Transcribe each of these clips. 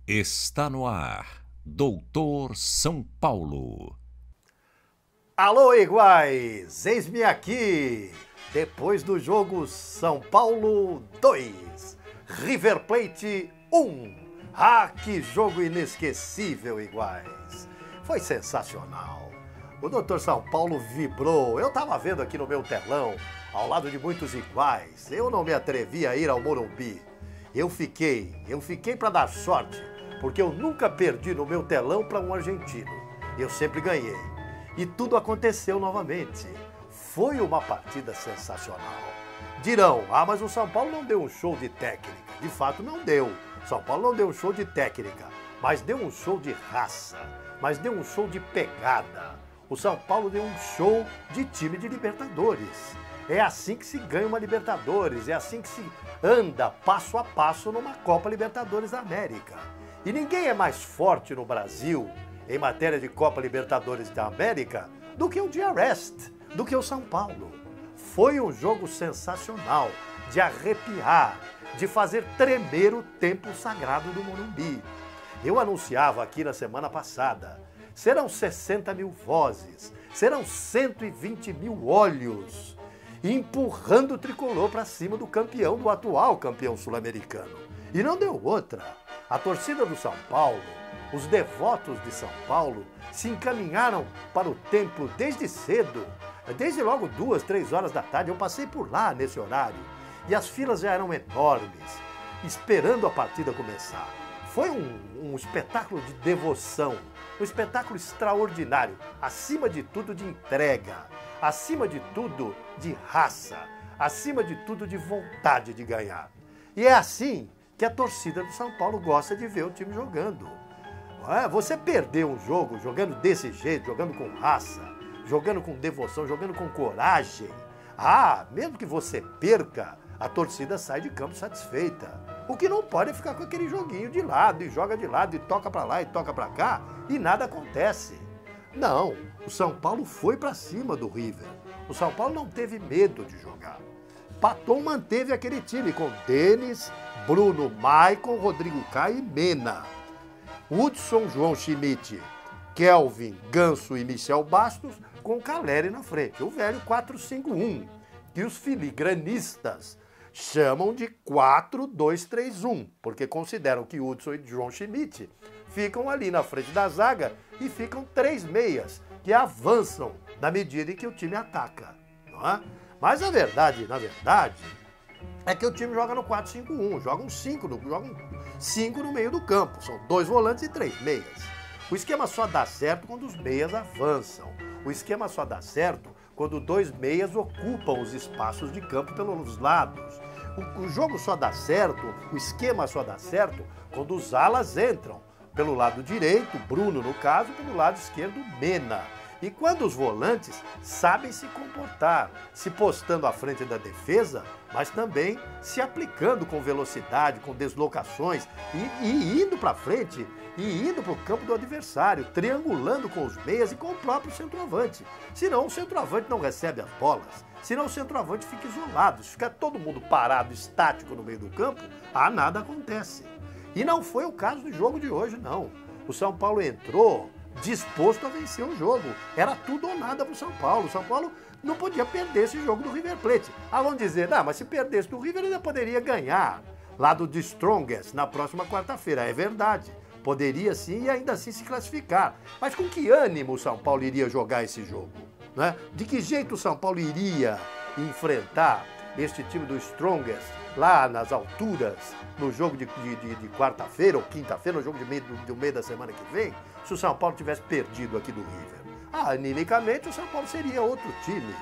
Está no ar, Doutor São Paulo. Alô, iguais! Eis-me aqui, depois do jogo São Paulo 2, River Plate 1. Ah, que jogo inesquecível, iguais! Foi sensacional. O Doutor São Paulo vibrou. Eu estava vendo aqui no meu telão, ao lado de muitos iguais. Eu não me atrevi a ir ao Morumbi. Eu fiquei para dar sorte, porque eu nunca perdi no meu telão para um argentino. Eu sempre ganhei. E tudo aconteceu novamente. Foi uma partida sensacional. Dirão, mas o São Paulo não deu um show de técnica. De fato, não deu. São Paulo não deu um show de técnica, mas deu um show de raça, mas deu um show de pegada. O São Paulo deu um show de time de Libertadores. É assim que se ganha uma Libertadores, é assim que se anda passo a passo numa Copa Libertadores da América. E ninguém é mais forte no Brasil, em matéria de Copa Libertadores da América, do que o DRest, do que o São Paulo. Foi um jogo sensacional, de arrepiar, de fazer tremer o templo sagrado do Morumbi. Eu anunciava aqui na semana passada, serão 60 mil vozes, serão 120 mil olhos, empurrando o tricolor para cima do campeão, do atual campeão sul-americano. E não deu outra. A torcida do São Paulo, os devotos de São Paulo, se encaminharam para o templo desde cedo, desde logo 2, 3 horas da tarde. Eu passei por lá nesse horário e as filas já eram enormes, esperando a partida começar. Foi um espetáculo de devoção, um espetáculo extraordinário, acima de tudo de entrega, acima de tudo de raça, acima de tudo de vontade de ganhar. E é assim que a torcida do São Paulo gosta de ver o time jogando. Você perder um jogo jogando desse jeito, jogando com raça, jogando com devoção, jogando com coragem, mesmo que você perca, a torcida sai de campo satisfeita. O que não pode é ficar com aquele joguinho de lado, e joga de lado, e toca pra lá, e toca pra cá, e nada acontece. Não, o São Paulo foi pra cima do River. O São Paulo não teve medo de jogar. Paton manteve aquele time com Denis, Bruno, Maicon, Rodrigo Caio e Mena. Hudson, João Schmidt, Kelvin, Ganso e Michel Bastos com Caleri na frente. O velho 4-5-1, que os filigranistas chamam de 4-2-3-1, porque consideram que Hudson e João Schmidt ficam ali na frente da zaga e ficam 3 meias, que avançam na medida em que o time ataca. Não é? Mas a verdade, é que o time joga no 4-5-1, joga um 5 no meio do campo. São 2 volantes e 3 meias. O esquema só dá certo quando os meias avançam. O esquema só dá certo quando 2 meias ocupam os espaços de campo pelos lados. O jogo só dá certo, o esquema só dá certo quando os alas entram. Pelo lado direito, Bruno no caso, pelo lado esquerdo, Mena. E quando os volantes sabem se comportar, se postando à frente da defesa, mas também se aplicando com velocidade, com deslocações e indo para frente, e indo para o campo do adversário, triangulando com os meias e com o próprio centroavante. Senão o centroavante não recebe as bolas, senão o centroavante fica isolado. Se ficar todo mundo parado, estático no meio do campo, nada acontece. E não foi o caso do jogo de hoje, não. O São Paulo entrou disposto a vencer o jogo. Era tudo ou nada para o São Paulo. O São Paulo não podia perder esse jogo do River Plate. Vão dizer, mas se perdesse do River, ainda poderia ganhar lá do The Strongest na próxima quarta-feira. É verdade. Poderia sim e ainda assim se classificar. Mas com que ânimo o São Paulo iria jogar esse jogo? Né? De que jeito o São Paulo iria enfrentar este time do Strongest lá nas alturas, no jogo de quarta-feira ou quinta-feira, no jogo do meio da semana que vem, se o São Paulo tivesse perdido aqui do River? Animicamente o São Paulo seria outro time.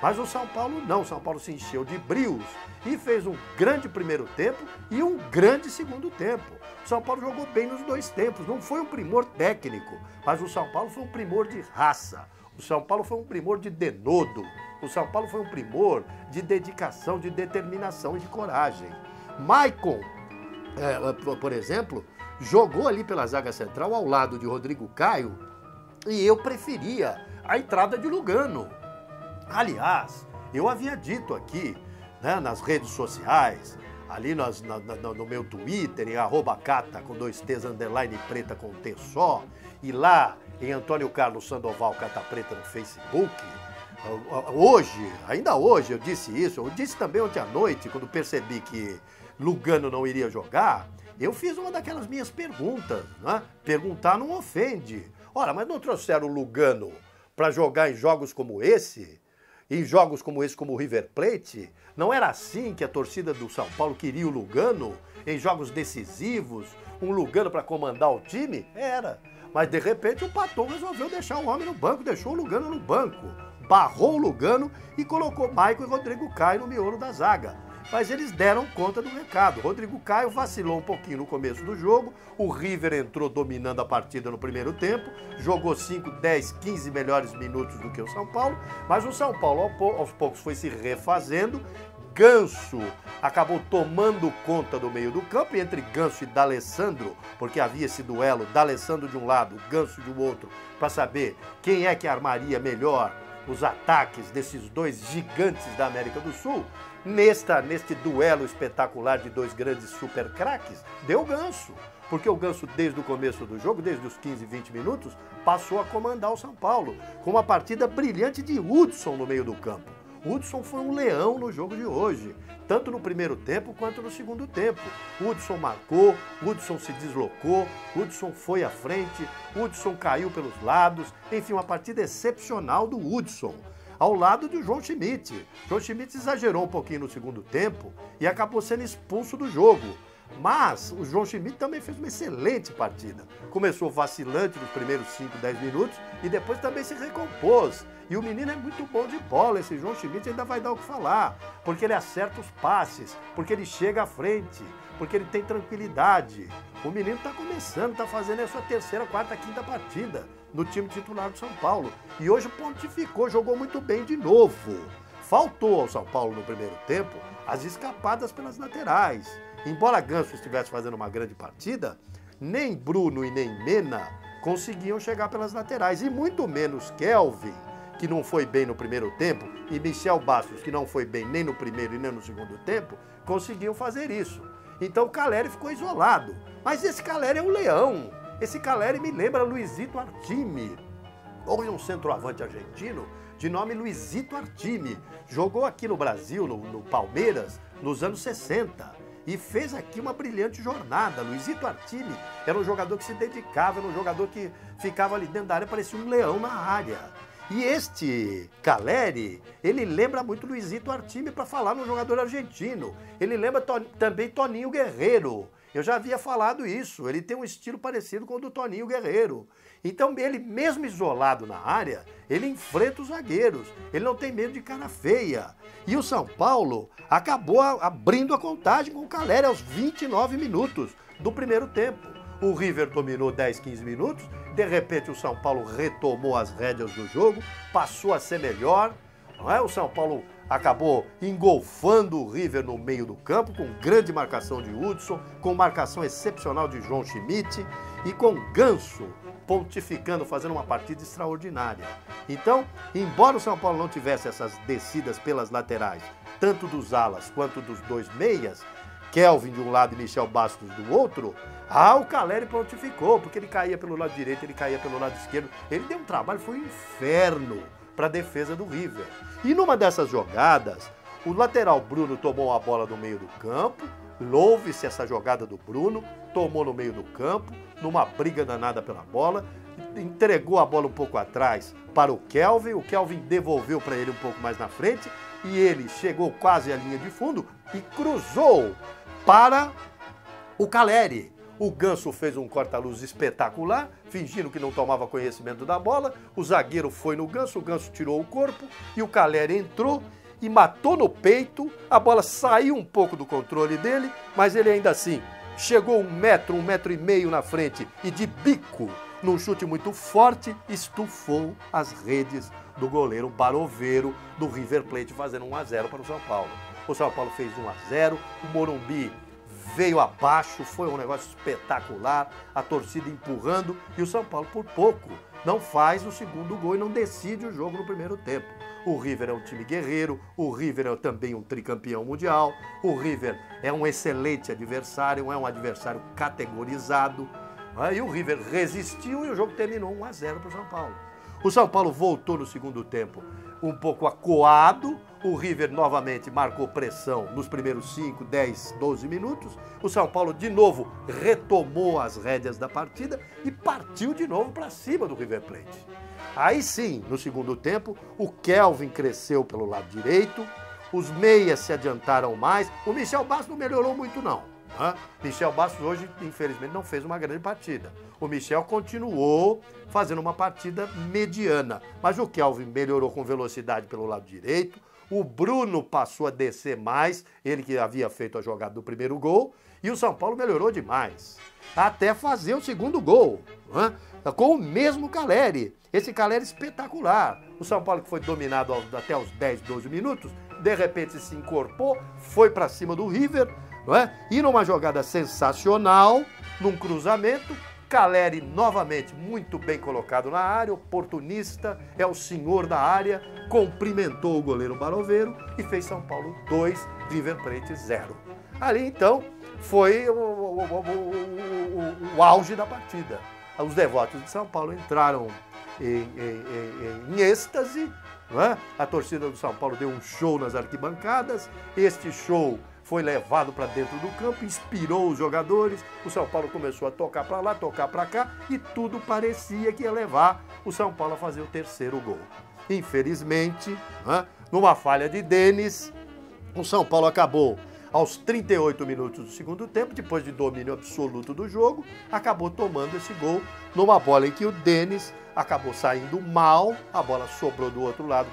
Mas o São Paulo não, o São Paulo se encheu de brios e fez um grande primeiro tempo e um grande segundo tempo. O São Paulo jogou bem nos 2 tempos, não foi um primor técnico, mas o São Paulo foi um primor de raça. O São Paulo foi um primor de denodo. O São Paulo foi um primor de dedicação, de determinação e de coragem. Maicon, por exemplo, jogou ali pela zaga central ao lado de Rodrigo Caio e eu preferia a entrada de Lugano. Aliás, eu havia dito aqui, né, nas redes sociais, ali no meu Twitter, em @cata com 2 T's underline preta com um T só, e lá em Antônio Carlos Sandoval Cata Preta no Facebook. Hoje, ainda hoje eu disse isso, eu disse também ontem à noite, quando percebi que Lugano não iria jogar, eu fiz uma daquelas minhas perguntas, né? Perguntar não ofende. Ora, mas não trouxeram o Lugano para jogar em jogos como esse? Em jogos como esse, como o River Plate? Não era assim que a torcida do São Paulo queria o Lugano? Em jogos decisivos, um Lugano para comandar o time? Era. Mas de repente o Paton resolveu deixar o homem no banco, deixou o Lugano no banco. Barrou o Lugano e colocou Maicon e Rodrigo Caio no miolo da zaga. Mas eles deram conta do recado. Rodrigo Caio vacilou um pouquinho no começo do jogo, o River entrou dominando a partida no primeiro tempo, jogou 5, 10, 15 melhores minutos do que o São Paulo, mas o São Paulo aos poucos foi se refazendo. Ganso acabou tomando conta do meio do campo, e entre Ganso e D'Alessandro, porque havia esse duelo, D'Alessandro de um lado, Ganso de outro, para saber quem é que armaria melhor os ataques desses dois gigantes da América do Sul. Neste duelo espetacular de dois grandes super craques, deu Ganso. Porque o Ganso, desde o começo do jogo, desde os 15, 20 minutos, passou a comandar o São Paulo, com uma partida brilhante de Hudson no meio do campo. Hudson foi um leão no jogo de hoje, tanto no primeiro tempo quanto no segundo tempo. Hudson marcou, Hudson se deslocou, Hudson foi à frente, Hudson caiu pelos lados, enfim, uma partida excepcional do Hudson, ao lado do João Schmidt. João Schmidt exagerou um pouquinho no segundo tempo e acabou sendo expulso do jogo. Mas o João Schmidt também fez uma excelente partida. Começou vacilante nos primeiros 5, 10 minutos e depois também se recompôs. E o menino é muito bom de bola, esse João Schmidt ainda vai dar o que falar, porque ele acerta os passes, porque ele chega à frente, porque ele tem tranquilidade. O menino está começando, está fazendo a sua terceira, quarta, quinta partida no time titular do São Paulo. E hoje pontificou, jogou muito bem de novo. Faltou ao São Paulo no primeiro tempo as escapadas pelas laterais. Embora Ganso estivesse fazendo uma grande partida, nem Bruno e nem Mena conseguiam chegar pelas laterais, e muito menos Kelvin, que não foi bem no primeiro tempo, e Michel Bastos, que não foi bem nem no primeiro e nem no segundo tempo, conseguiam fazer isso. Então o Caleri ficou isolado. Mas esse Caleri é um leão. Esse Caleri me lembra Luizito Artime. Houve um centroavante argentino de nome Luizito Artime. Jogou aqui no Brasil, no Palmeiras, nos anos 60. E fez aqui uma brilhante jornada. Luizito Artime era um jogador que se dedicava, era um jogador que ficava ali dentro da área, parecia um leão na área. E este Caleri, ele lembra muito Luizito Artime para falar no jogador argentino. Ele lembra também Toninho Guerreiro. Eu já havia falado isso, ele tem um estilo parecido com o do Toninho Guerreiro. Então ele, mesmo isolado na área, ele enfrenta os zagueiros, ele não tem medo de cara feia. E o São Paulo acabou abrindo a contagem com o Caleri aos 29 minutos do primeiro tempo. O River dominou 10, 15 minutos, de repente o São Paulo retomou as rédeas do jogo, passou a ser melhor, não é? O São Paulo acabou engolfando o River no meio do campo, com grande marcação de Hudson, com marcação excepcional de João Schmidt e com Ganso pontificando, fazendo uma partida extraordinária. Então, embora o São Paulo não tivesse essas descidas pelas laterais, tanto dos alas quanto dos dois meias, Kelvin de um lado e Michel Bastos do outro, o Caleri pontificou, porque ele caía pelo lado direito, ele caía pelo lado esquerdo, ele deu um trabalho, foi um inferno para a defesa do River. E numa dessas jogadas, o lateral Bruno tomou a bola no meio do campo, louve-se essa jogada do Bruno, tomou no meio do campo, numa briga danada pela bola, entregou a bola um pouco atrás para o Kelvin devolveu para ele um pouco mais na frente, e ele chegou quase à linha de fundo e cruzou para o Caleri. O Ganso fez um corta-luz espetacular, fingindo que não tomava conhecimento da bola. O zagueiro foi no Ganso, o Ganso tirou o corpo e o Caleri entrou e matou no peito. A bola saiu um pouco do controle dele, mas ele ainda assim chegou 1 metro e meio na frente e de bico, num chute muito forte, estufou as redes do goleiro Baroveiro do River Plate, fazendo 1-0 para o São Paulo. O São Paulo fez 1-0, o Morumbi veio abaixo, foi um negócio espetacular, a torcida empurrando e o São Paulo por pouco não faz o segundo gol e não decide o jogo no primeiro tempo. O River é um time guerreiro, o River é também um tricampeão mundial, o River é um excelente adversário, é um adversário categorizado. E o River resistiu e o jogo terminou 1-0 para o São Paulo. O São Paulo voltou no segundo tempo um pouco acuado, o River novamente marcou pressão nos primeiros 5, 10, 12 minutos. O São Paulo de novo retomou as rédeas da partida e partiu de novo para cima do River Plate. Aí sim, no segundo tempo, o Kelvin cresceu pelo lado direito, os meias se adiantaram mais, o Michel Bastos não melhorou muito não. Michel Bastos hoje, infelizmente, não fez uma grande partida. O Michel continuou fazendo uma partida mediana, mas o Kelvin melhorou com velocidade pelo lado direito, o Bruno passou a descer mais, ele que havia feito a jogada do primeiro gol, e o São Paulo melhorou demais, até fazer o segundo gol, com o mesmo Caleri. Esse Caleri espetacular. O São Paulo que foi dominado até os 10, 12 minutos, de repente se incorporou, foi para cima do River, não é? E numa jogada sensacional, num cruzamento, Caleri novamente muito bem colocado na área, oportunista, é o senhor da área, cumprimentou o goleiro Baroveiro e fez São Paulo 2, River Plate 0. Ali então foi o auge da partida. Os devotos de São Paulo entraram em êxtase, não é? A torcida do São Paulo deu um show nas arquibancadas, este show foi levado para dentro do campo, inspirou os jogadores, o São Paulo começou a tocar para lá, tocar para cá, e tudo parecia que ia levar o São Paulo a fazer o terceiro gol. Infelizmente, numa falha de Denis, o São Paulo acabou aos 38 minutos do segundo tempo, depois de domínio absoluto do jogo, acabou tomando esse gol numa bola em que o Denis acabou saindo mal, a bola sobrou do outro lado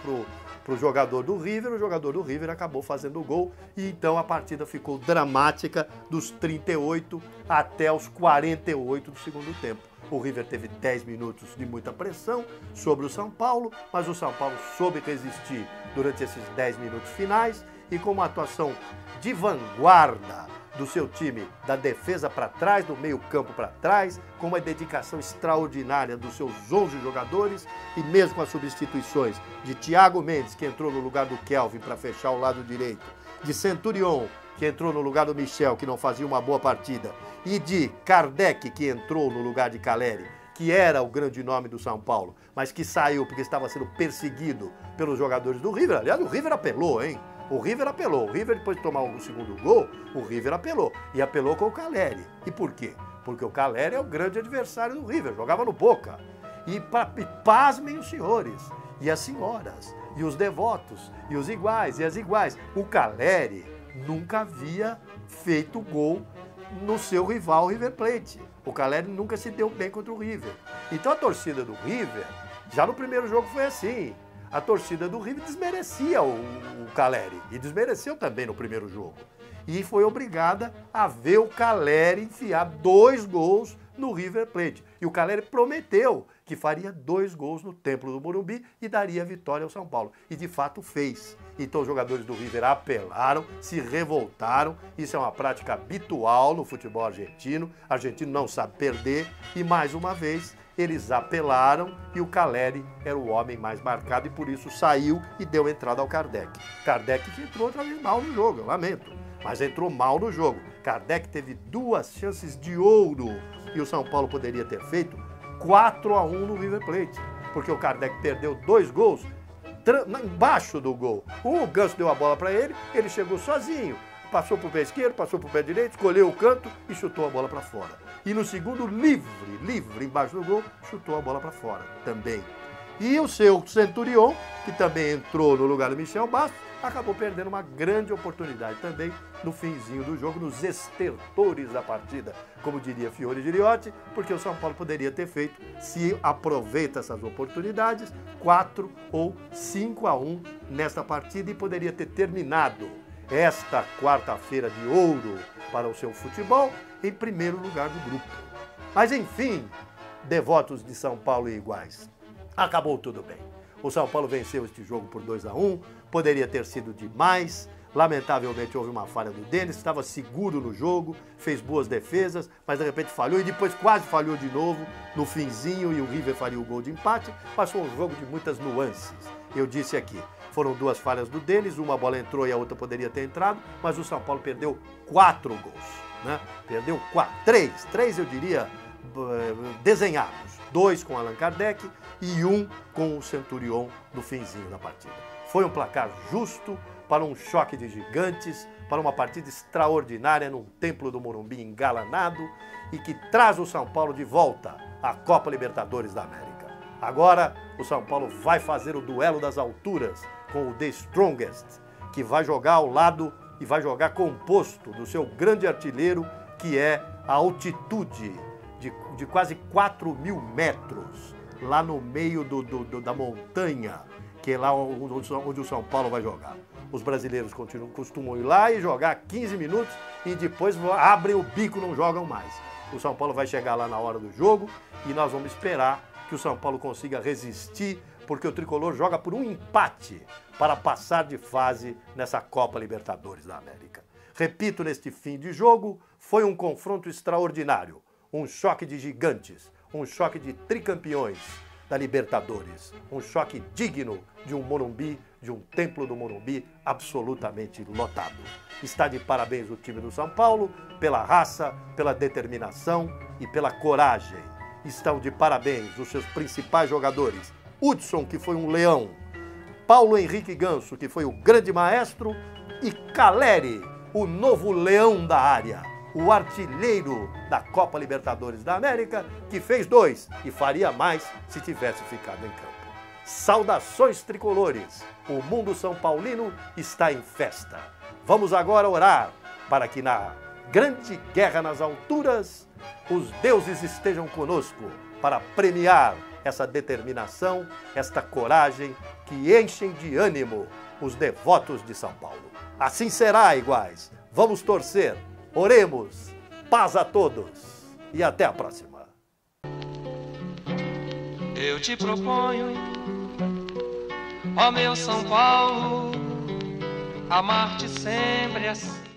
para o jogador do River, o jogador do River acabou fazendo o gol e então a partida ficou dramática dos 38 até os 48 do segundo tempo. O River teve 10 minutos de muita pressão sobre o São Paulo, mas o São Paulo soube resistir durante esses 10 minutos finais e com uma atuação de vanguarda do seu time, da defesa para trás, do meio campo para trás, com uma dedicação extraordinária dos seus 11 jogadores e mesmo com as substituições de Thiago Mendes, que entrou no lugar do Kelvin para fechar o lado direito, de Centurion, que entrou no lugar do Michel, que não fazia uma boa partida, e de Kardec, que entrou no lugar de Caleri, que era o grande nome do São Paulo, mas que saiu porque estava sendo perseguido pelos jogadores do River. Aliás, o River apelou, hein? O River apelou. O River, depois de tomar o segundo gol, o River apelou. E apelou com o Caleri. E por quê? Porque o Caleri é o grande adversário do River. Jogava no Boca. E pasmem os senhores, e as senhoras, e os devotos, e os iguais, e as iguais. O Caleri nunca havia feito gol no seu rival River Plate. O Caleri nunca se deu bem contra o River. Então a torcida do River, já no primeiro jogo foi assim. A torcida do River desmerecia o Caleri e desmereceu também no primeiro jogo. E foi obrigada a ver o Caleri enfiar 2 gols no River Plate. E o Caleri prometeu que faria 2 gols no Templo do Morumbi e daria a vitória ao São Paulo. E de fato fez. Então os jogadores do River apelaram, se revoltaram. Isso é uma prática habitual no futebol argentino. O argentino não sabe perder e mais uma vez eles apelaram e o Caleri era o homem mais marcado e por isso saiu e deu entrada ao Kardec. Kardec que entrou outra vez mal no jogo, eu lamento, mas entrou mal no jogo. Kardec teve 2 chances de ouro e o São Paulo poderia ter feito 4-1 no River Plate, porque o Kardec perdeu 2 gols embaixo do gol. O Ganso deu a bola para ele, ele chegou sozinho, passou para o pé esquerdo, passou para o pé direito, escolheu o canto e chutou a bola para fora. E no segundo, livre, embaixo do gol, chutou a bola para fora também. E o seu Centurion, que também entrou no lugar do Michel Bastos, acabou perdendo uma grande oportunidade também no finzinho do jogo, nos estertores da partida, como diria Fiore Giriotti, porque o São Paulo poderia ter feito, se aproveita essas oportunidades, 4 ou 5-1 nesta partida e poderia ter terminado esta quarta-feira de ouro para o seu futebol em primeiro lugar do grupo. Mas enfim, devotos de São Paulo e iguais, acabou tudo bem. O São Paulo venceu este jogo por 2-1, poderia ter sido de mais, Lamentavelmente houve uma falha do Denis, estava seguro no jogo, fez boas defesas, mas de repente falhou e depois quase falhou de novo no finzinho e o River faria o gol de empate, mas foi um jogo de muitas nuances. Eu disse aqui, foram duas falhas do Denis, uma bola entrou e a outra poderia ter entrado, mas o São Paulo perdeu 4 gols, né? Perdeu 3 eu diria desenhados, 2 com Allan Kardec e 1 com o Centurion no finzinho da partida. Foi um placar justo para um choque de gigantes, para uma partida extraordinária num templo do Morumbi engalanado e que traz o São Paulo de volta à Copa Libertadores da América. Agora, o São Paulo vai fazer o duelo das alturas com o The Strongest, que vai jogar ao lado e vai jogar composto do seu grande artilheiro, que é a altitude de quase 4.000 metros, lá no meio da montanha, que é lá onde o São Paulo vai jogar. Os brasileiros costumam ir lá e jogar 15 minutos e depois abrem o bico, não jogam mais. O São Paulo vai chegar lá na hora do jogo e nós vamos esperar que o São Paulo consiga resistir, porque o Tricolor joga por um empate para passar de fase nessa Copa Libertadores da América. Repito, neste fim de jogo, foi um confronto extraordinário, um choque de gigantes, um choque de tricampeões da Libertadores, um choque digno de um Morumbi, de um templo do Morumbi absolutamente lotado. Está de parabéns o time do São Paulo pela raça, pela determinação e pela coragem. Estão de parabéns os seus principais jogadores, Hudson, que foi um leão, Paulo Henrique Ganso, que foi o grande maestro, e Caleri, o novo leão da área, o artilheiro da Copa Libertadores da América, que fez 2 e faria mais se tivesse ficado em campo. Saudações tricolores! O mundo são paulino está em festa. Vamos agora orar para que na grande guerra nas alturas os deuses estejam conosco para premiar essa determinação, esta coragem que enchem de ânimo os devotos de São Paulo. Assim será, iguais. Vamos torcer, oremos, paz a todos e até a próxima. Eu te proponho, ó meu São Paulo, amar-te sempre assim.